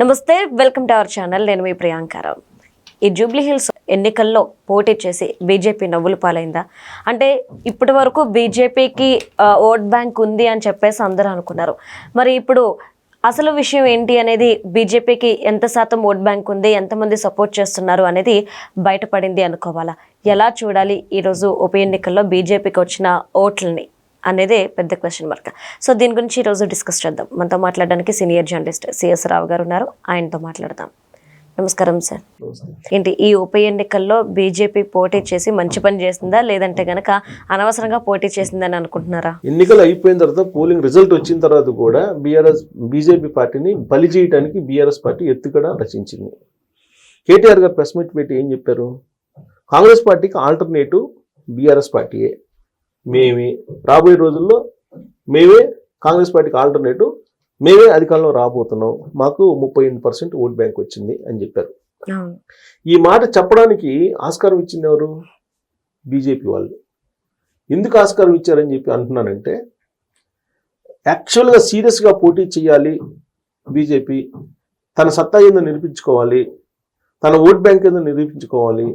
నమస్తే, welcome to our channel. నేను మీ ప్రియాంకారావు. ఈ జూబ్లీ హిల్స్ ఎన్నికల్లో పోటీ చేసి బీజేపీ నవ్వులు పాలైందా? అంటే ఇప్పటి వరకు బీజేపీకి ఓట్ బ్యాంక్ ఉంది అని చెప్పేసి అందరూ అనుకున్నారు. మరి ఇప్పుడు అసలు విషయం ఏంటి అనేది, బీజేపీకి ఎంత శాతం ఓట్ బ్యాంక్ ఉంది, ఎంతమంది సపోర్ట్ చేస్తున్నారు అనేది బయటపడింది అనుకోవాలా? ఎలా చూడాలి ఈరోజు ఉప ఎన్నికల్లో బీజేపీకి వచ్చిన ఓట్లని అనేదే పెద్ద క్వశ్చన్ మార్క్. సో దీని గురించి ఈరోజు డిస్కస్ చేద్దాం. మనతో మాట్లాడడానికి సీనియర్ జర్నలిస్ట్ సిఎస్ రావు గారు ఉన్నారు. ఆయనతో మాట్లాడదాం. నమస్కారం సార్. ఏంటి ఈ ఉప ఎన్నికల్లో బీజేపీ పోటీ చేసి మంచి పని చేసిందా, లేదంటే గనక అనవసరంగా పోటీ చేసిందని అనుకుంటున్నారా? ఎన్నికలు అయిపోయిన తర్వాత పోలింగ్ రిజల్ట్ వచ్చిన తర్వాత కూడా బీజేపీ పార్టీని బలి చేయడానికి బీఆర్ఎస్ పార్టీ ఎత్తుగడ రచించింది. కేటీఆర్ గారు ప్రెస్ మీట్ పెట్టి ఏం చెప్పారు? కాంగ్రెస్ పార్టీకి ఆల్టర్నేటివ్ బీఆర్ఎస్ పార్టీయే, మేమే రాబోయే రోజుల్లో మేమే కాంగ్రెస్ పార్టీకి ఆల్టర్నేటివ్, మేమే అధికారంలో రాబోతున్నాం, మాకు 38% ఓట్ బ్యాంక్ వచ్చింది అని చెప్పారు. ఈ మాట చెప్పడానికి ఆస్కారం ఇచ్చింది ఎవరు? బీజేపీ వాళ్ళు. ఎందుకు ఆస్కారం ఇచ్చారని చెప్పి అంటున్నానంటే, యాక్చువల్గా సీరియస్గా పోటీ చేయాలి బీజేపీ, తన సత్తా ఏందో నిరూపించుకోవాలి, తన ఓట్ బ్యాంక్ ఏందో నిరూపించుకోవాలి,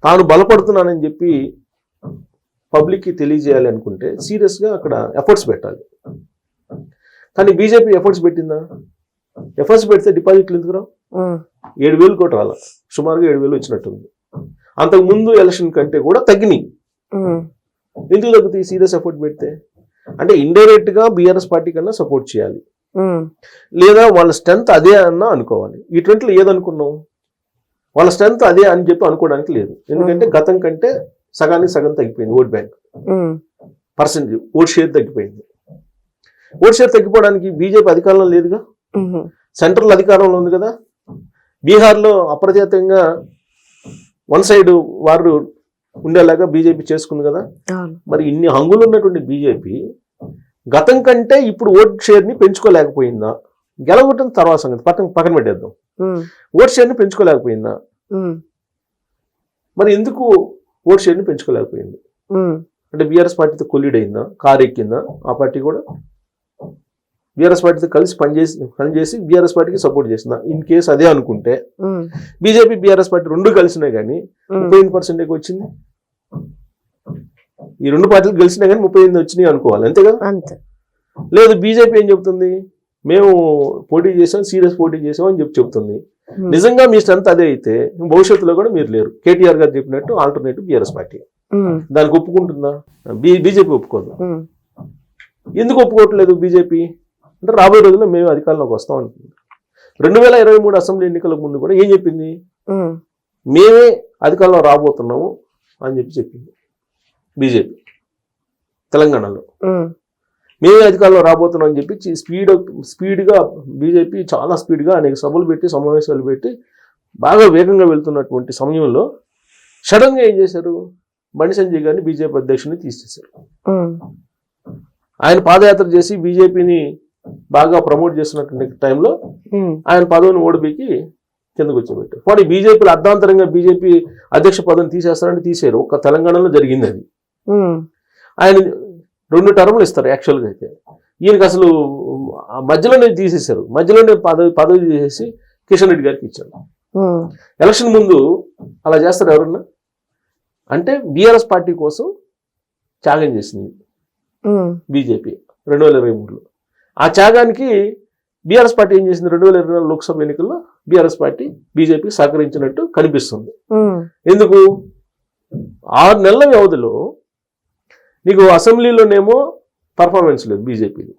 తాను బలపడుతున్నానని చెప్పి పబ్లిక్కి తెలియజేయాలి అనుకుంటే సీరియస్గా అక్కడ ఎఫర్ట్స్ పెట్టాలి. కానీ బీజేపీ ఎఫర్ట్స్ పెట్టిందా? ఎఫర్ట్స్ పెడితే డిపాజిట్లు ఎందుకు రావు? 7,000 కోటి రాల, సుమారుగా 7,000 వచ్చినట్టుంది. అంతకు ముందు ఎలక్షన్ కంటే కూడా తగ్గినాయి. ఎందుకు తగ్గుతాయి? సీరియస్ ఎఫర్ట్ పెడితే. అంటే ఇండైరెక్ట్ గా బీఆర్ఎస్ పార్టీ కన్నా సపోర్ట్ చేయాలి, లేదా వాళ్ళ స్ట్రెంత్ అదే అన్నా అనుకోవాలి. ఇటువంటిలో ఏదనుకున్నాం? వాళ్ళ స్ట్రెంత్ అదే అని చెప్పి అనుకోవడానికి లేదు. ఎందుకంటే గతం కంటే సగానికి సగం తగ్గిపోయింది vote bank, percentage vote share తగ్గిపోయింది. ఓట్ షేర్ తగ్గిపోవడానికి బీజేపీ అధికారంలో లేదుగా, సెంట్రల్ అధికారంలో ఉంది కదా. బీహార్లో అప్రజాతంగా వన్ సైడ్ వారు ఉండేలాగా బీజేపీ చేసుకుంది కదా. మరి ఇన్ని హంగులు ఉన్నటువంటి బీజేపీ గతం కంటే ఇప్పుడు ఓట్ షేర్ని పెంచుకోలేకపోయిందా? గెలవటం తర్వాత సంగతి, పక్కన పెట్టేద్దాం. ఓట్ షేర్ని పెంచుకోలేకపోయిందా? మరి ఎందుకు ఓట్ షేర్ని పెంచుకోలేకపోయింది? అంటే బీఆర్ఎస్ పార్టీతో కొల్లీడ్ అయిందా, కారు ఎక్కిందా? ఆ పార్టీ కూడా బీఆర్ఎస్ పార్టీతో కలిసి పనిచేసి బీఆర్ఎస్ పార్టీకి సపోర్ట్ చేసిందా? ఇన్ కేసు అదే అనుకుంటే బీజేపీ బీఆర్ఎస్ పార్టీ రెండు కలిసినా కానీ 38% వచ్చింది. ఈ రెండు పార్టీలు కలిసినా కానీ 38 వచ్చినాయి అనుకోవాలి, అంతే కదా. లేదు, బీజేపీ ఏం చెప్తుంది? మేము పోటీ చేసాం, సీరియస్ పోటీ చేసాం అని చెప్తుంది. నిజంగా మీ స్ట్రెంత్ అదే అయితే భవిష్యత్తులో కూడా మీరు లేరు. కేటీఆర్ గారు చెప్పినట్టు ఆల్టర్నేటివ్ బీఆర్ఎస్ పార్టీ. దానికి ఒప్పుకుంటుందా? బీజేపీ ఒప్పుకోదు. ఎందుకు ఒప్పుకోవట్లేదు బీజేపీ అంటే, రాబోయే రోజుల్లో మేము అధికారంలోకి వస్తాం అనుకుంది. 2023 అసెంబ్లీ ఎన్నికలకు ముందు కూడా ఏం చెప్పింది? మేమే అధికారంలో రాబోతున్నాము అని చెప్పింది బీజేపీ. తెలంగాణలో మేమే అధికారంలో రాబోతున్నాం అని చెప్పి స్పీడ్గా బీజేపీ చాలా స్పీడ్గా అనేక సభలు పెట్టి, సమావేశాలు పెట్టి బాగా వేగంగా వెళ్తున్నటువంటి సమయంలో సడన్గా ఏం చేశారు? బండి సంజయ్ గారిని బీజేపీ అధ్యక్షుడిని తీసేశారు. ఆయన పాదయాత్ర చేసి బీజేపీని బాగా ప్రమోట్ చేస్తున్నటువంటి టైంలో ఆయన పదవిని ఓడిపోయి కిందకు వచ్చేబెట్టారు. కానీ బీజేపీలో అర్ధాంతరంగా బీజేపీ అధ్యక్ష పదవిని తీసేస్తారని తీసారు. ఒక తెలంగాణలో జరిగింది అది. ఆయన 2 టర్ములు ఇస్తారు యాక్చువల్గా అయితే. ఈయనకి అసలు మధ్యలోనే తీసేశారు. మధ్యలోనే పదవి తీసేసి కిషన్ రెడ్డి గారికి ఇచ్చారు. ఎలక్షన్ ముందు అలా చేస్తారు ఎవరన్నా? అంటే బీఆర్ఎస్ పార్టీ కోసం త్యాగం చేసింది బీజేపీ 2023లో. ఆ త్యాగానికి బీఆర్ఎస్ పార్టీ ఏం చేసింది? 2024 లోక్సభ ఎన్నికల్లో బీఆర్ఎస్ పార్టీ బీజేపీకి సహకరించినట్టు కనిపిస్తుంది. ఎందుకు? 6 నెలల వ్యవధిలో నీకు అసెంబ్లీలోనేమో పర్ఫార్మెన్స్ లేదు బీజేపీది.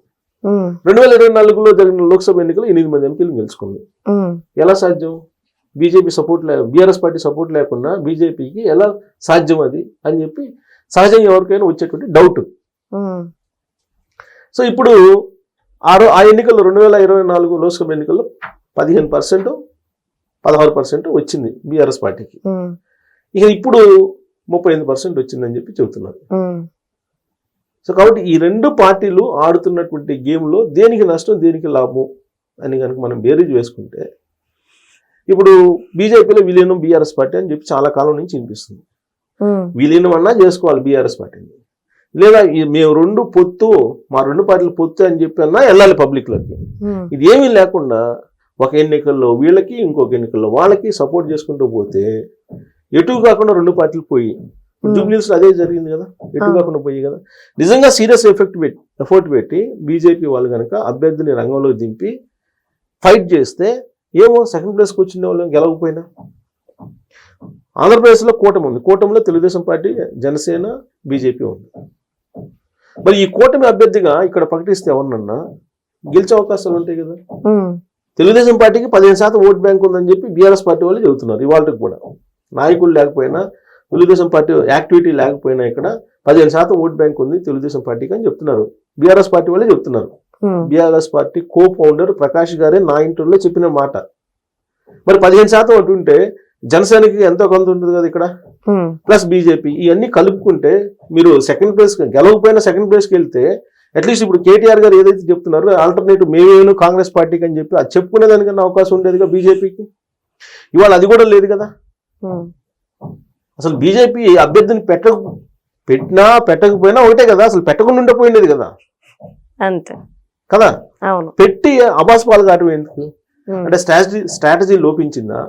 2024లో జరిగిన లోక్సభ ఎన్నికలు 8 మంది ఎంపీలు గెలుచుకుంది. ఎలా సాధ్యం? BJP support BRS party support లేకుండా బీజేపీకి ఎలా సాధ్యం అది అని చెప్పి సహజంగా ఎవరికైనా వచ్చేటువంటి డౌట్. సో ఇప్పుడు ఆ ఎన్నికల్లో 2024 లోక్సభ ఎన్నికల్లో 15%, 16% వచ్చింది బీఆర్ఎస్ పార్టీకి. ఇక ఇప్పుడు 38% వచ్చిందని చెప్పి చెబుతున్నారు. సో కాబట్టి ఈ రెండు పార్టీలు ఆడుతున్నటువంటి గేమ్లో దేనికి నష్టం, దేనికి లాభం అని కనుక మనం బేరీజ్ వేసుకుంటే, ఇప్పుడు బీజేపీలో విలీనం బీఆర్ఎస్ పార్టీ అని చెప్పి చాలా కాలం నుంచి వినిపిస్తుంది. విలీనం అన్నా చేసుకోవాలి బీఆర్ఎస్ పార్టీని, లేదా మేము రెండు పొత్తు, మా రెండు పార్టీలు పొత్తు అని చెప్పి అన్నా వెళ్ళాలి పబ్లిక్లోకి. ఇది ఏమీ లేకుండా ఒక ఎన్నికల్లో వీళ్ళకి ఇంకొక ఎన్నికల్లో వాళ్ళకి సపోర్ట్ చేసుకుంటూ పోతే ఎటు కాకుండా రెండు పార్టీలు పోయి జూబ్లీస్ అదే జరిగింది కదా, ఎటు కాకుండా పోయి కదా. నిజంగా సీరియస్ ఎఫర్ట్ పెట్టి బీజేపీ వాళ్ళు కనుక అభ్యర్థిని రంగంలో దింపి ఫైట్ చేస్తే ఏమో సెకండ్ ప్లేస్కి వచ్చిన వాళ్ళు గెలవకపోయినా. ఆంధ్రప్రదేశ్లో కూటమి ఉంది, కూటమిలో తెలుగుదేశం పార్టీ, జనసేన, బీజేపీ ఉంది. మరి ఈ కూటమి అభ్యర్థిగా ఇక్కడ ప్రకటిస్తే ఎవరినన్నా గెలిచే అవకాశాలు ఉంటాయి కదా. తెలుగుదేశం పార్టీకి 15% ఓట్ బ్యాంక్ ఉందని చెప్పి బీఆర్ఎస్ పార్టీ వాళ్ళు చెబుతున్నారు. ఇవాళకి కూడా నాయకులు లేకపోయినా, తెలుగుదేశం పార్టీ యాక్టివిటీ లేకపోయినా ఇక్కడ 15% ఓట్ బ్యాంక్ ఉంది తెలుగుదేశం పార్టీకి అని చెప్తున్నారు. బీఆర్ఎస్ పార్టీ వాళ్ళే చెప్తున్నారు. BRS party co founder Prakash గారే నా ఇంటర్వ్యూలో చెప్పిన మాట. మరి 15% ఓటు ఉంటే జనసేనకి ఎంతో కొంత ఉంటుంది కదా ఇక్కడ, ప్లస్ బీజేపీ, ఇవన్నీ కలుపుకుంటే మీరు సెకండ్ ప్లేస్ గెలవకపోయినా సెకండ్ ప్లేస్కి వెళ్తే అట్లీస్ట్ ఇప్పుడు కేటీఆర్ గారు ఏదైతే చెప్తున్నారో ఆల్టర్నేటివ్ మేమేను కాంగ్రెస్ పార్టీకి అని చెప్పి అది చెప్పుకునే దానికన్నా అవకాశం ఉండేదిగా బీజేపీకి. ఇవాళ అది కూడా లేదు కదా. అసలు బీజేపీ అభ్యర్థిని పెట్టకపోయినా ఒకటే కదా, అసలు పెట్టకుండా ఉండకపోయిండేది కదా. అంతే కదా, అవును. పెట్టి అబాస్పాలు కావటం ఎందుకు? అంటే స్ట్రాటజీ లోపించిందా,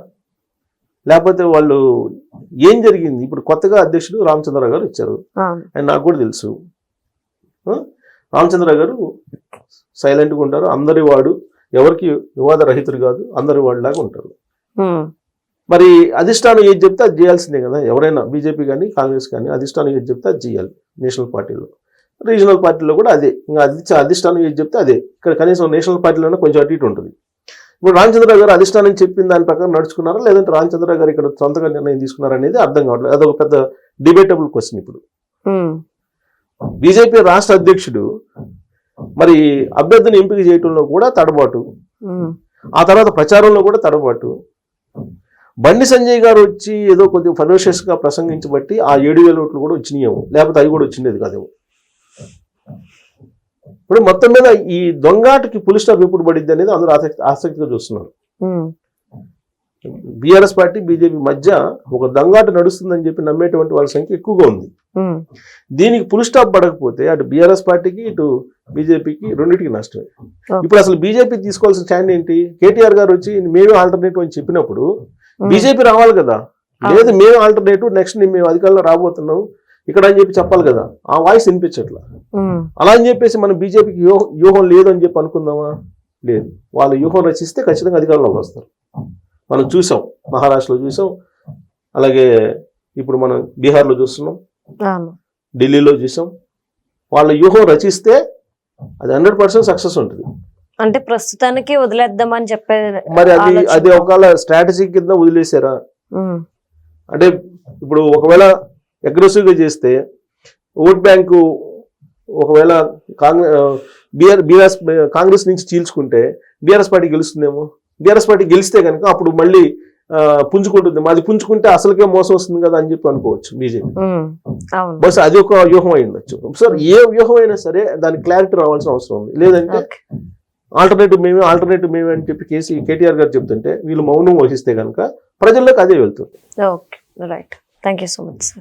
లేకపోతే వాళ్ళు ఏం జరిగింది? ఇప్పుడు కొత్తగా అధ్యక్షుడు రామచంద్రరావు గారు ఇచ్చారు, ఆయన నాకు కూడా తెలుసు. రామచంద్రరావు గారు సైలెంట్గా ఉంటారు, అందరి వాడు, ఎవరికి వివాద రహితుడు కాదు, అందరి వాడు లాగా ఉంటారు. మరి అధిష్టానం ఏది చెప్తే అది చేయాల్సిందే కదా. ఎవరైనా బీజేపీ కానీ కాంగ్రెస్ కానీ అధిష్టానం ఏది చెప్తే అది చేయాలి. నేషనల్ పార్టీలో, రీజనల్ పార్టీలో కూడా అదే. ఇంకా అధిష్టానం ఏది చెప్తే అదే. ఇక్కడ కనీసం నేషనల్ పార్టీలోనే కొంచెం అటు ఇటు ఉంటుంది. ఇప్పుడు రామచంద్రరావు గారు అధిష్టానం చెప్పిన దాని ప్రకారం నడుచుకున్నారా, లేదంటే రామచంద్రరావు గారు ఇక్కడ సొంతగా నిర్ణయం తీసుకున్నారా అనేది అర్థం కావట్లేదు. అదొక పెద్ద డిబేటబుల్ క్వశ్చన్. ఇప్పుడు బీజేపీ రాష్ట్ర అధ్యక్షుడు మరి అభ్యర్థిని ఎంపిక చేయటంలో కూడా తడబాటు, ఆ తర్వాత ప్రచారంలో కూడా తడబాటు. బండి సంజయ్ గారు వచ్చి ఏదో కొద్దిగా ఫెరోషియస్ గా ప్రసంగించబట్టి ఆ 7,000 ఓట్లు కూడా వచ్చినాయేమో, లేకపోతే అవి కూడా వచ్చిండేది కాదేమో. ఇప్పుడు మొత్తం మీద ఈ దొంగాటకి పులి స్టాప్ ఎప్పుడు పడిద్ది అనేది అందరూ ఆసక్తిగా చూస్తున్నారు. బీఆర్ఎస్ పార్టీ బీజేపీ మధ్య ఒక దొంగాట నడుస్తుందని చెప్పి నమ్మేటువంటి వాళ్ళ సంఖ్య ఎక్కువగా ఉంది. దీనికి పులి స్టాప్ పడకపోతే అటు బీఆర్ఎస్ పార్టీకి ఇటు బీజేపీకి రెండింటికి నష్టమే. ఇప్పుడు అసలు బీజేపీ తీసుకోవాల్సిన స్టాండ్ ఏంటి? కేటీఆర్ గారు వచ్చి మేమే ఆల్టర్నేటివ్ అని చెప్పినప్పుడు బీజేపీ రావాలి కదా. లేదు మేము ఆల్టర్నేటివ్, నెక్స్ట్ మేము అధికారంలో రాబోతున్నాం ఇక్కడ అని చెప్పి చెప్పాలి కదా. ఆ వాయిస్ వినిపించట్లా. అలా అని చెప్పేసి మనం బీజేపీకి వ్యూహం లేదు అని చెప్పి అనుకుందామా? లేదు. వాళ్ళు వ్యూహం రచిస్తే ఖచ్చితంగా అధికారంలోకి వస్తారు. మనం చూసాం, మహారాష్ట్రలో చూసాం, అలాగే ఇప్పుడు మనం బీహార్లో చూస్తున్నాం, ఢిల్లీలో చూసాం. వాళ్ళ వ్యూహం రచిస్తే అది 100% సక్సెస్ ఉంటుంది. అంటే ప్రస్తుతానికి వదిలేద్దామని చెప్పే, మరి అది ఒకవేళ స్ట్రాటజీ కింద వదిలేసారా? అంటే ఇప్పుడు ఒకవేళ అగ్రెసివ్ గా చేస్తే ఓట్ బ్యాంకు ఒకవేళ కాంగ్రెస్ నుంచి చీల్చుకుంటే బీఆర్ఎస్ పార్టీ గెలుస్తుందేమో. బీఆర్ఎస్ పార్టీ గెలిస్తే కనుక అప్పుడు మళ్ళీ పుంజుకుంటుంది. అది పుంజుకుంటే అసలుకే మోసం వస్తుంది కదా అని చెప్పి అనుకోవచ్చు బీజేపీ. బస్ అది ఒక వ్యూహం అయి ఉండొచ్చు. సార్ ఏ వ్యూహం అయినా సరే దానికి క్లారిటీ రావాల్సిన అవసరం ఉంది. లేదంటే ఆల్టర్నేటివ్ మేమే అని చెప్పి కేటీఆర్ గారు చెప్తుంటే వీళ్ళు మౌనం వహిస్తే కనుక ప్రజల్లోకి అదే వెళ్తుంది. Okay, right. Thank you so much sir.